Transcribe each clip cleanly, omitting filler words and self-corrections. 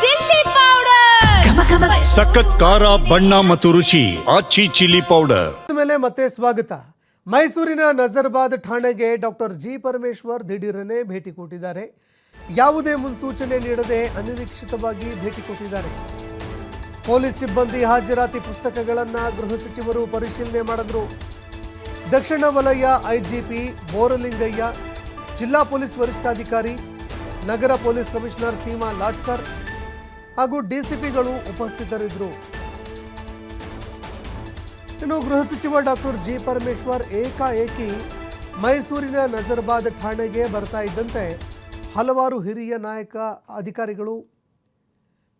Chilli powder, ಸಖತ್ ಖಾರ ಬಣ್ಣ ಮತ್ತು ರುಚಿ ಆಚಿ ಚಿಲ್ಲಿ ಪೌಡರ್. ಮೇಲೆ ಮತ್ತೆ ಸ್ವಾಗತ. ಮೈಸೂರಿನ ನಜರ್ಬಾದ್ ಠಾಣೆಗೆ ಡಾಕ್ಟರ್ ಜಿ ಪರಮೇಶ್ವರ್ ದಿಢೀರನೆ ಭೇಟಿ ಕೊಟ್ಟಿದ್ದಾರೆ. ಯಾವುದೇ ಮುನ್ಸೂಚನೆ ನೀಡದೆ ಅನಿರೀಕ್ಷಿತವಾಗಿ ಭೇಟಿ ಕೊಟ್ಟಿದ್ದಾರೆ. ಪೊಲೀಸ್ ಸಿಬ್ಬಂದಿ ಹಾಜರಾತಿ ಪುಸ್ತಕಗಳನ್ನು ಗೃಹ ಸಚಿವರು ಪರಿಶೀಲನೆ ಮಾಡಿದ್ರು. ದಕ್ಷಿಣ ವಲಯ ಐಜಿಪಿ ಬೋರಲಿಂಗಯ್ಯ, ಜಿಲ್ಲಾ ಪೊಲೀಸ್ ವರಿಷ್ಠಾಧಿಕಾರಿ, ನಗರ ಪೊಲೀಸ್ ಕಮಿಷನರ್ ಸೀಮಾ ಲಾಟ್ಕರ್ ಹಾಗೂ ಡಿಸಿಪಿಗಳು ಉಪಸ್ಥಿತರಿದ್ದರು. ಇನ್ನು ಗೃಹ ಸಚಿವ ಡಾಕ್ಟರ್ ಜಿ ಪರಮೇಶ್ವರ್ ಏಕಾಏಕಿ ಮೈಸೂರಿನ ನಜರ್ಬಾದ್ ಠಾಣೆಗೆ ಬರ್ತಾ ಇದ್ದಂತೆ ಹಲವಾರು ಹಿರಿಯ ನಾಯಕ ಅಧಿಕಾರಿಗಳು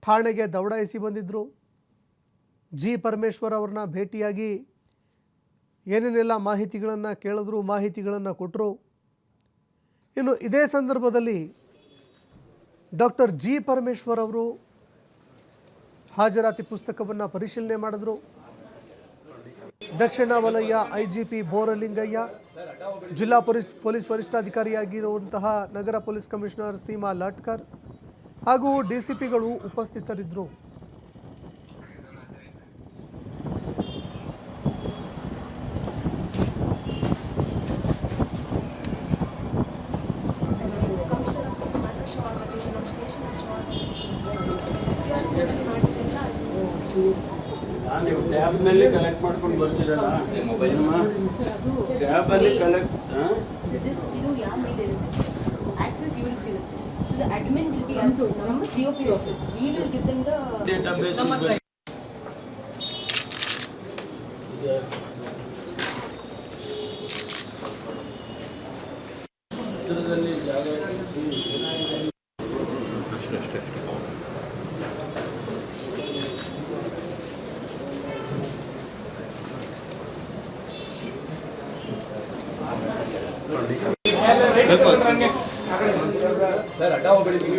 ಠಾಣೆಗೆ ದೌಡಾಯಿಸಿ ಬಂದಿದ್ದರು. ಜಿ ಪರಮೇಶ್ವರ್ ಅವ್ರನ್ನ ಭೇಟಿಯಾಗಿ ಏನೇನೆಲ್ಲ ಮಾಹಿತಿಗಳನ್ನು ಕೇಳಿದ್ರು, ಮಾಹಿತಿಗಳನ್ನು ಕೊಟ್ಟರು. ಇನ್ನು ಇದೇ ಸಂದರ್ಭದಲ್ಲಿ ಡಾಕ್ಟರ್ ಜಿ ಪರಮೇಶ್ವರ್ ಅವರು ಹಾಜರಾತಿ ಪುಸ್ತಕವನ್ನು ಪರಿಶೀಲನೆ ಮಾಡಿದ್ರು. ದಕ್ಷಿಣ ವಲಯ ಐಜಿಪಿ ಬೋರಲಿಂಗಯ್ಯ, ಜಿಲ್ಲಾ ಪೊಲೀಸ್ ವರಿಷ್ಠಾಧಿಕಾರಿಯಾಗಿರುವಂತಹ ನಗರ ಪೊಲೀಸ್ ಕಮಿಷನರ್ ಸೀಮಾ ಲಾಟ್ಕರ್ ಹಾಗೂ ಡಿಸಿಪಿಗಳು ಉಪಸ್ಥಿತರಿದ್ದರು. ಟ್ಯಾಬ್ ಮೇಲೆ ಕಲೆಕ್ಟ್ ಮಾಡ್ಕೊಂಡು ಬರ್ತೀರಲ್ಲ ಮೊಬೈಲ್ ಟ್ಯಾಬ್ ಅಲ್ಲಿ ಕಲೆಕ್ಟ್ ಇದು ಯಾವ ಮೇಲೆ ಆಕ್ಸೆಸ್ ಇವ್ರಿಗೆ ಸಿಗುತ್ತೆ. So the admin will be as ನಮ್ಮ COP office. We will give them the database ಇದರಲ್ಲಿ ಜಾಗ ಸರ್ ಹಟಾओ ಬೆಳಿಗ್ಗೆ